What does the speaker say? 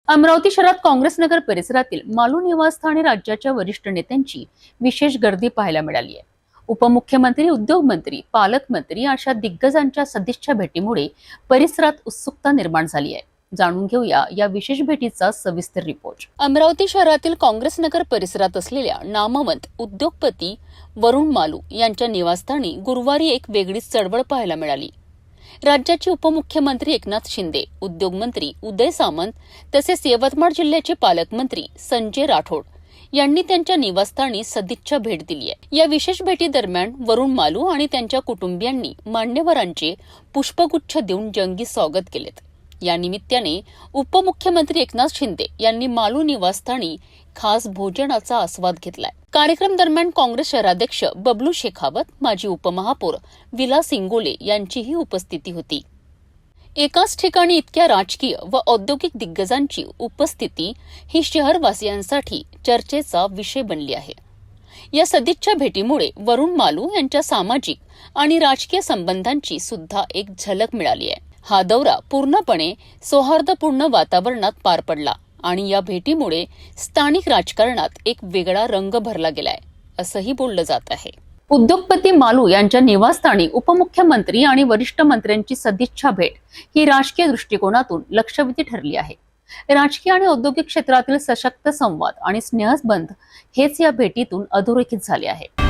अमरावती शहरात काँग्रेस नगर परिसरातील मालू निवासस्थानी राज्याच्या वरिष्ठ नेत्यांची विशेष गर्दी पाहायला मिळाली आहे। उपमुख्यमंत्री, उद्योगमंत्री, पालकमंत्री अशा दिग्गजांच्या सदिच्छा भेटीमुळे परिसरात उत्सुकता निर्माण झाली आहे। जाणून घेऊया या विशेष भेटीचा सविस्तर रिपोर्ट। अमरावती शहरातील काँग्रेस नगर परिसरात असलेल्या नामवंत उद्योगपती वरुण मालू यांच्या निवासस्थानी गुरुवारी एक वेगळीच चळवळ पाहायला मिळाली। राज्याचे उपमुख्यमंत्री एकनाथ शिंदे, उद्योगमंत्री उदय सामंत तसेच यवतमाळ जिल्ह्याचे पालकमंत्री संजय राठोड यांनी त्यांच्या निवासस्थानी सदिच्छा भेट दिली आहे। या विशेष भेटी दरम्यान वरुण मालू आणि त्यांच्या कुटुंबियांनी मान्यवरांचे पुष्पगुच्छ देऊन जंगी स्वागत केलेत। या निमित्ताने उपमुख्यमंत्री एकनाथ शिंदे यांनी मालू निवासस्थानी खास भोजनाचा आस्वाद घेतलाय। कार्यक्रम दरम्यान काँग्रेस शहराध्यक्ष बबलू शेखावत, माजी उपमहापौर विलास इंगोले यांचीही उपस्थिती होती। एकाच ठिकाणी इतक्या राजकीय व औद्योगिक दिग्गजांची उपस्थिती ही शहरवासियांसाठी चर्चेचा विषय बनली आहे। या सदिच्छा भेटीमुळे वरुण मालू यांच्या सामाजिक आणि राजकीय संबंधांची सुद्धा एक झलक मिळाली आहे। हा दौरा पूर्णपणे सौहार्दपूर्ण वातावरणात पार पडला आणि या भेटीमुळे स्थानिक राजकारणात एक वेगळा रंग भरला गेलाय, असंही बोललं जात आहे। उद्योगपती मालू यांच्या निवासस्थानी उपमुख्यमंत्री आणि वरिष्ठ मंत्र्यांची सदिच्छा भेट ही राजकीय दृष्टिकोनातून लक्षवेधी ठरली आहे। राजकीय आणि औद्योगिक क्षेत्रातील सशक्त संवाद आणि स्नेहसंबंध हेच या भेटीतून अधोरेखित झाले आहे।